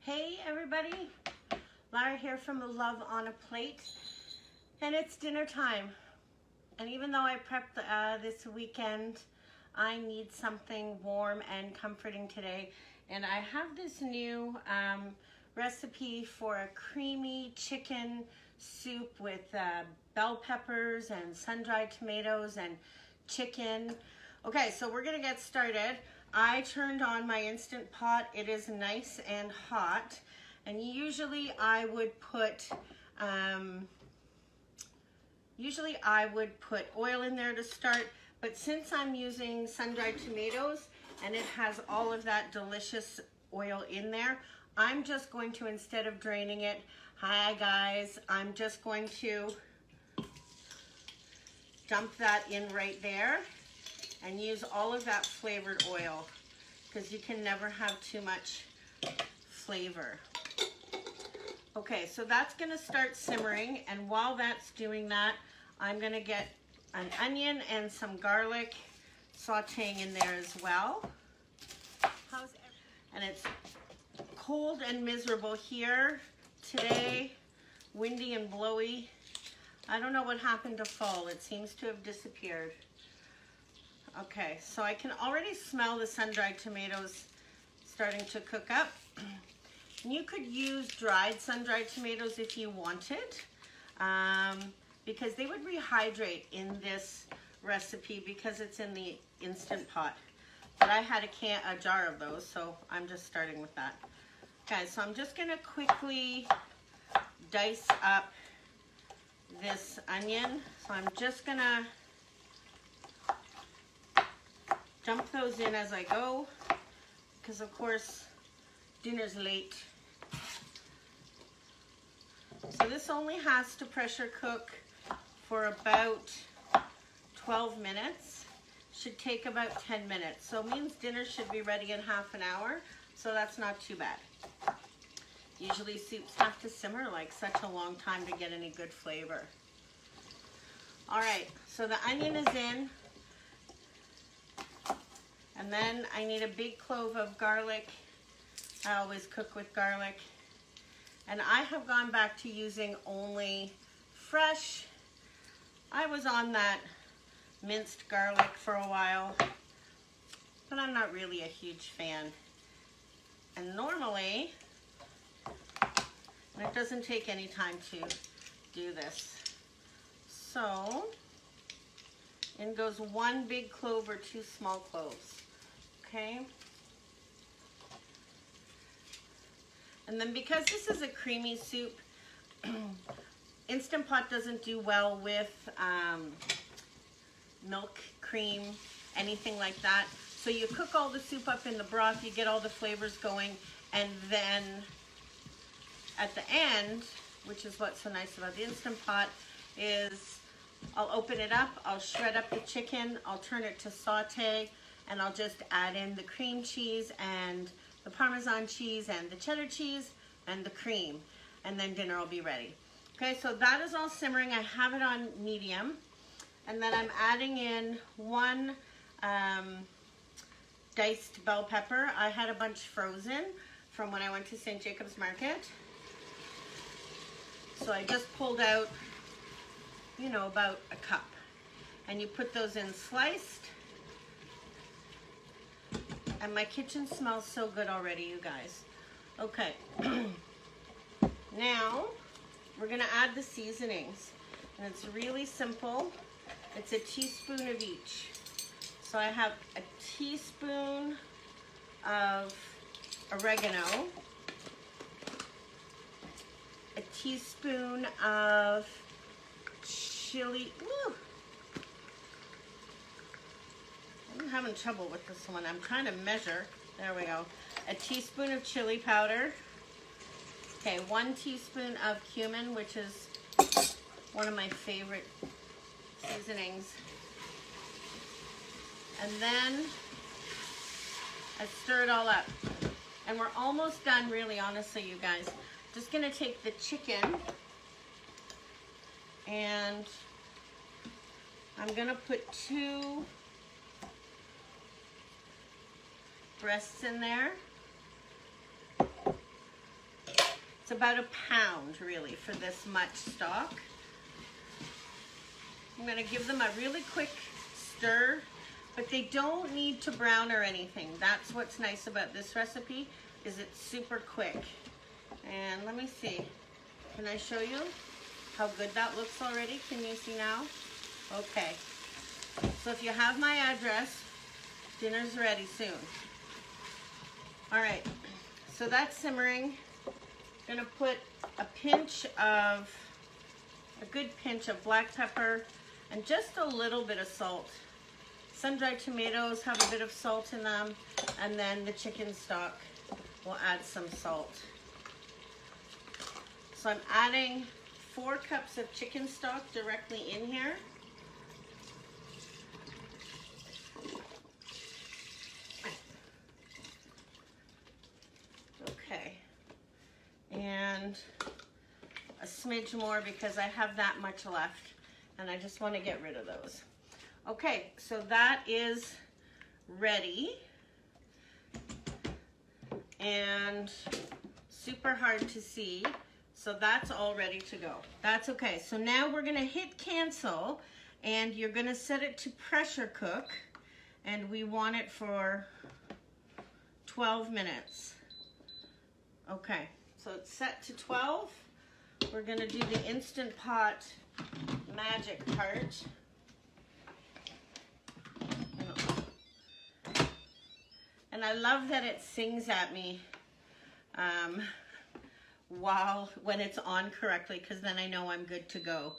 Hey everybody, Lara here from Love on a Plate, and it's dinner time. And even though I prepped this weekend, I need something warm and comforting today. And I have this new recipe for a creamy chicken soup with bell peppers and sun-dried tomatoes and chicken. Okay, so we're gonna get started. I turned on my Instant Pot. It is nice and hot, and usually I would put oil in there to start, but since I'm using sun-dried tomatoes and it has all of that delicious oil in there, I'm just going to, instead of draining it, hi guys, I'm just going to dump that in right there and use all of that flavored oil, because you can never have too much flavor. Okay, so that's gonna start simmering, and while that's doing that, I'm gonna get an onion and some garlic sauteing in there as well. And it's cold and miserable here today, windy and blowy. I don't know what happened to fall. It seems to have disappeared. Okay, so I can already smell the sun-dried tomatoes starting to cook up. You could use dried sun-dried tomatoes if you wanted, because they would rehydrate in this recipe because it's in the Instant Pot. But I had a jar of those, so I'm just starting with that. Okay, so I'm just gonna quickly dice up this onion. So I'm just gonna dump those in as I go, because of course dinner's late. So this only has to pressure cook for about 12 minutes. Should take about 10 minutes. So it means dinner should be ready in half an hour. So that's not too bad. Usually soups have to simmer like such a long time to get any good flavor. All right, so the onion is in. And then I need a big clove of garlic. I always cook with garlic. And I have gone back to using only fresh. I was on that minced garlic for a while, but I'm not really a huge fan. And normally, and it doesn't take any time to do this. So, in goes one big clove or two small cloves. Okay. And then because this is a creamy soup, Instant Pot doesn't do well with milk, cream, anything like that. So you cook all the soup up in the broth, you get all the flavors going, and then at the end, which is what's so nice about the Instant Pot, is I'll open it up, I'll shred up the chicken, I'll turn it to saute, and I'll just add in the cream cheese and the Parmesan cheese and the cheddar cheese and the cream, and then dinner will be ready. Okay, so that is all simmering. I have it on medium, and then I'm adding in one diced bell pepper. I had a bunch frozen from when I went to St. Jacob's Market. So I just pulled out, you know, about a cup. And you put those in sliced. And my kitchen smells so good already, you guys. Okay. Now, we're gonna add the seasonings. And it's really simple. It's a teaspoon of each. So I have a teaspoon of oregano, a teaspoon of chili. Woo! I'm having trouble with this one. I'm trying to measure. There we go. A teaspoon of chili powder. Okay, 1 teaspoon of cumin, which is one of my favorite seasonings. And then I stir it all up. And we're almost done, really, honestly, you guys. Just gonna take the chicken and I'm gonna put 2 breasts in there. It's about a pound really for this much stock. I'm going to give them a really quick stir, but they don't need to brown or anything. That's what's nice about this recipe, is it's super quick. And let me see. Can I show you how good that looks already? Can you see now? Okay. So if you have my address, dinner's ready soon. All right. So that's simmering. I'm going to put a good pinch of black pepper and just a little bit of salt. Sun-dried tomatoes have a bit of salt in them, and then the chicken stock will add some salt. So I'm adding 4 cups of chicken stock directly in here. Okay. And a smidge more because I have that much left and I just want to get rid of those. Okay, so that is ready and super hard to see. So that's all ready to go. That's okay. So now we're gonna hit cancel and you're gonna set it to pressure cook, and we want it for 12 minutes. Okay, so it's set to 12. We're gonna do the Instant Pot magic part. And I love that it sings at me when it's on correctly, because then I know I'm good to go.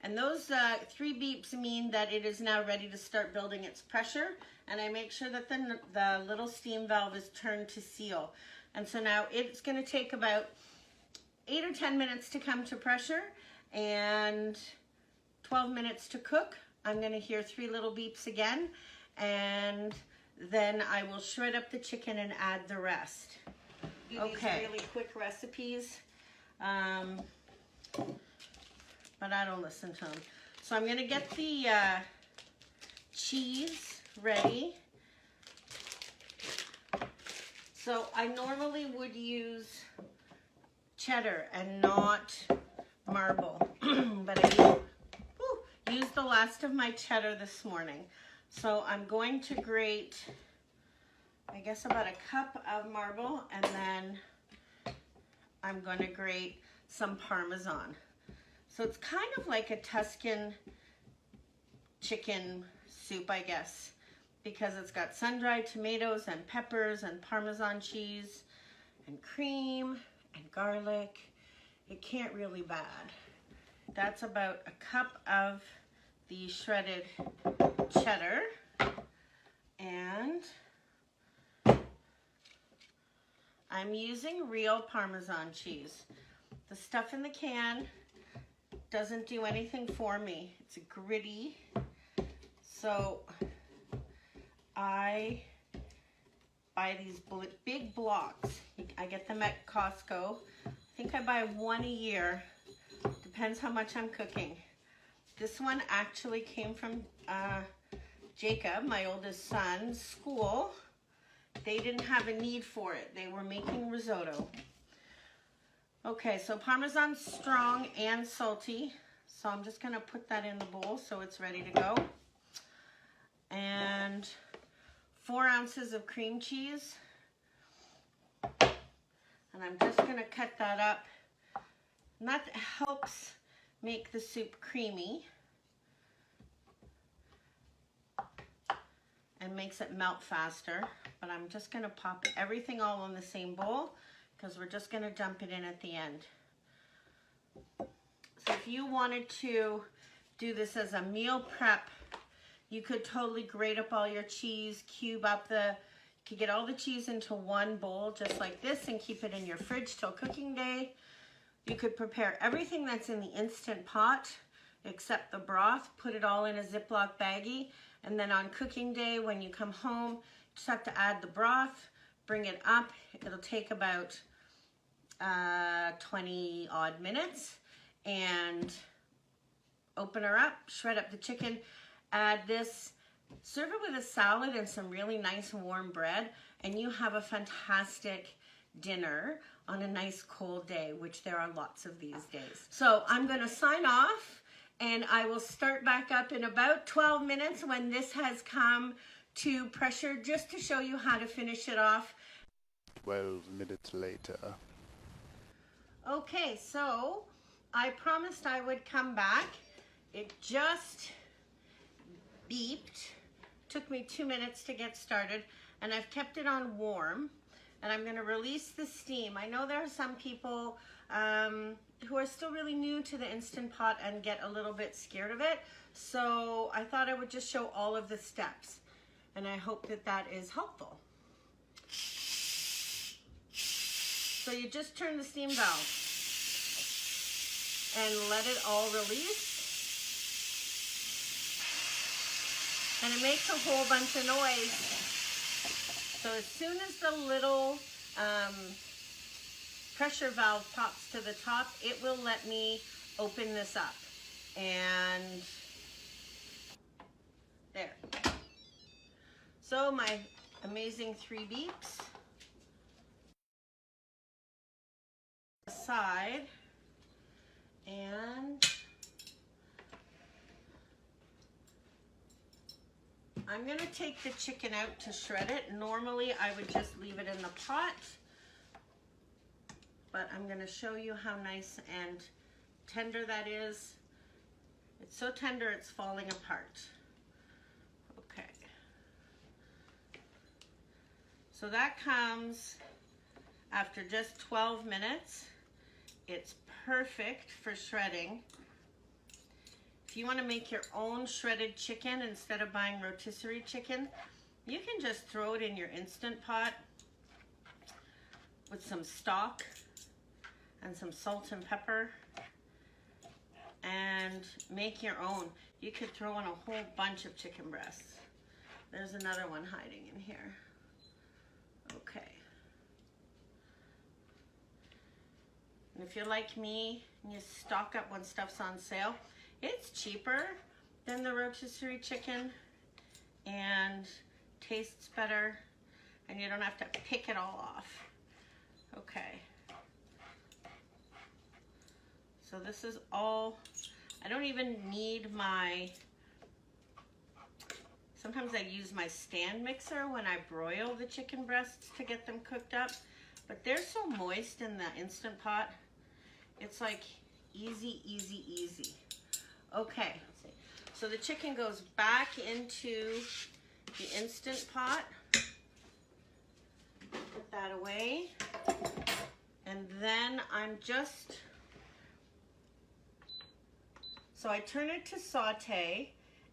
And those 3 beeps mean that it is now ready to start building its pressure, and I make sure that the little steam valve is turned to seal. And so now it's going to take about 8 or 10 minutes to come to pressure and 12 minutes to cook. I'm going to hear 3 little beeps again, and then I will shred up the chicken and add the rest. Okay. These really quick recipes, but I don't listen to them. So I'm going to get the cheese ready. So I normally would use cheddar and not marble, but I used the last of my cheddar this morning. So I'm going to grate, I guess, about a cup of marble, and then I'm going to grate some Parmesan. So it's kind of like a Tuscan chicken soup, I guess, because it's got sun-dried tomatoes and peppers and Parmesan cheese and cream and garlic. It can't really bad. That's about a cup of the shredded cheddar, and I'm using real Parmesan cheese. The stuff in the can doesn't do anything for me. It's gritty, so I buy these big blocks. I get them at Costco. I think I buy 1 a year. Depends how much I'm cooking. This one actually came from Jacob, my oldest son's school. They didn't have a need for it. They were making risotto. Okay, so Parmesan's strong and salty. So I'm just gonna put that in the bowl so it's ready to go. And 4 ounces of cream cheese. And I'm just gonna cut that up. And that helps make the soup creamy and makes it melt faster. But I'm just gonna pop everything all in the same bowl because we're just gonna dump it in at the end. So if you wanted to do this as a meal prep, you could totally grate up all your cheese, you could get all the cheese into one bowl just like this and keep it in your fridge till cooking day. You could prepare everything that's in the Instant Pot except the broth, put it all in a Ziploc baggie, and then on cooking day when you come home, you just have to add the broth, bring it up. It'll take about 20 odd minutes, and open her up, shred up the chicken, add this, Serve it with a salad and some really nice warm bread, and you have a fantastic dinner on a nice cold day, which there are lots of these days. So I'm going to sign off, and I will start back up in about 12 minutes when this has come to pressure, just to show you how to finish it off. 12 minutes later. Okay, so I promised I would come back. It just beeped. Took me 2 minutes to get started, and I've kept it on warm, and I'm going to release the steam. I know there are some people who are still really new to the Instant Pot and get a little bit scared of it, so I thought I would just show all of the steps, and I hope that that is helpful. So you just turn the steam valve and let it all release. And it makes a whole bunch of noise. So as soon as the little pressure valve pops to the top, it will let me open this up. And there. So my amazing 3 beeps. Aside. And I'm going to take the chicken out to shred it. Normally I would just leave it in the pot, but I'm going to show you how nice and tender that is. It's so tender it's falling apart. Okay. So that comes after just 12 minutes. It's perfect for shredding. If you want to make your own shredded chicken instead of buying rotisserie chicken, you can just throw it in your Instant Pot with some stock and some salt and pepper and make your own. You could throw in a whole bunch of chicken breasts. There's another one hiding in here. Okay. And if you're like me and you stock up when stuff's on sale, it's cheaper than the rotisserie chicken and tastes better, and you don't have to pick it all off. Okay. So this is all, I don't even need my, sometimes I use my stand mixer when I broil the chicken breasts to get them cooked up, but they're so moist in the Instant Pot. It's like easy, easy, easy. Okay, so the chicken goes back into the Instant Pot. Put that away. And then I'm just, so I turn it to saute,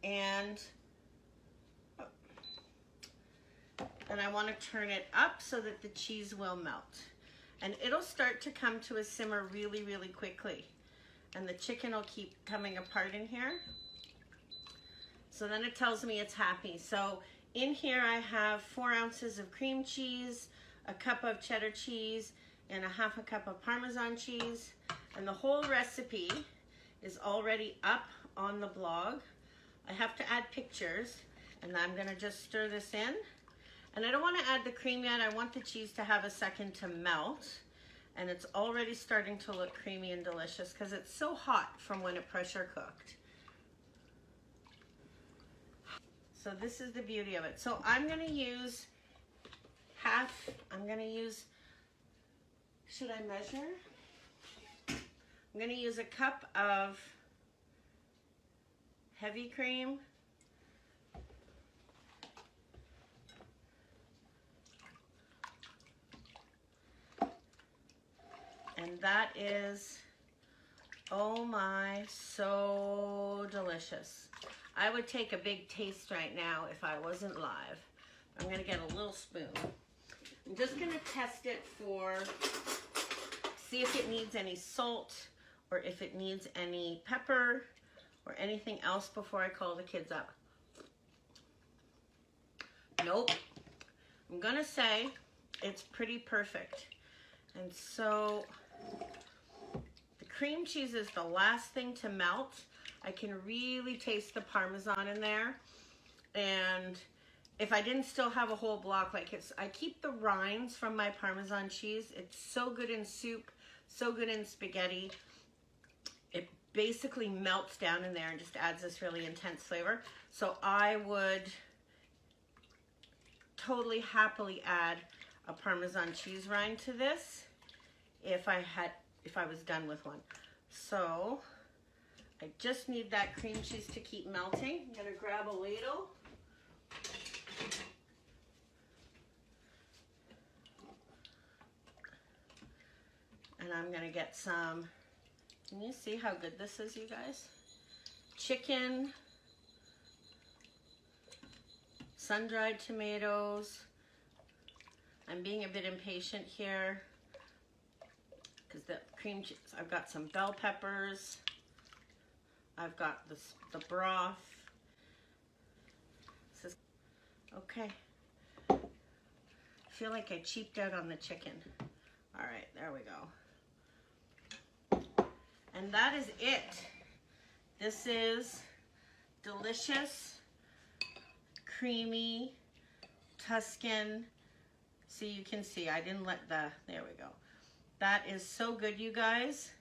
and I want to turn it up so that the cheese will melt. And it'll start to come to a simmer really, really quickly. And the chicken will keep coming apart in here. So then it tells me it's happy. So in here I have 4 ounces of cream cheese, a cup of cheddar cheese, and a half a cup of Parmesan cheese. And the whole recipe is already up on the blog. I have to add pictures, and I'm gonna just stir this in. And I don't wanna add the cream yet. I want the cheese to have a second to melt. And it's already starting to look creamy and delicious because it's so hot from when it pressure cooked. So this is the beauty of it. So I'm gonna use should I measure? I'm gonna use a cup of heavy cream. And that is, oh my, so delicious. I would take a big taste right now if I wasn't live. I'm gonna get a little spoon. I'm just gonna test it for, see if it needs any salt or if it needs any pepper or anything else before I call the kids up. Nope. I'm gonna say it's pretty perfect. And so the cream cheese is the last thing to melt. I can really taste the Parmesan in there. And if I didn't still have a whole block, like I keep the rinds from my Parmesan cheese. It's so good in soup, so good in spaghetti. It basically melts down in there and just adds this really intense flavor. So I would totally happily add a Parmesan cheese rind to this if I was done with one. So I just need that cream cheese to keep melting. I'm gonna grab a ladle. And I'm gonna get some, can you see how good this is, you guys? Chicken, sun-dried tomatoes. I'm being a bit impatient here because the cream cheese, I've got some bell peppers. I've got the broth. This is, okay. I feel like I cheaped out on the chicken. All right, there we go. And that is it. This is delicious, creamy, Tuscan. See, you can see, I didn't let there we go. That is so good, you guys.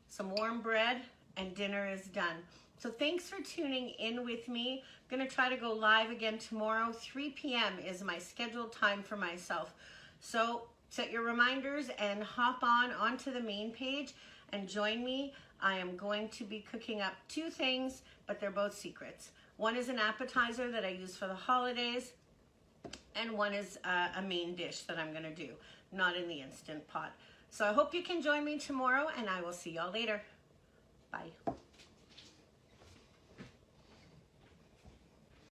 Some warm bread and dinner is done. So thanks for tuning in with me. I'm gonna try to go live again tomorrow. 3 p.m. is my scheduled time for myself. So set your reminders and hop onto the main page and join me. I am going to be cooking up 2 things, but they're both secrets. One is an appetizer that I use for the holidays, and one is a main dish that I'm gonna do, not in the Instant Pot. So I hope you can join me tomorrow, and I will see y'all later. Bye.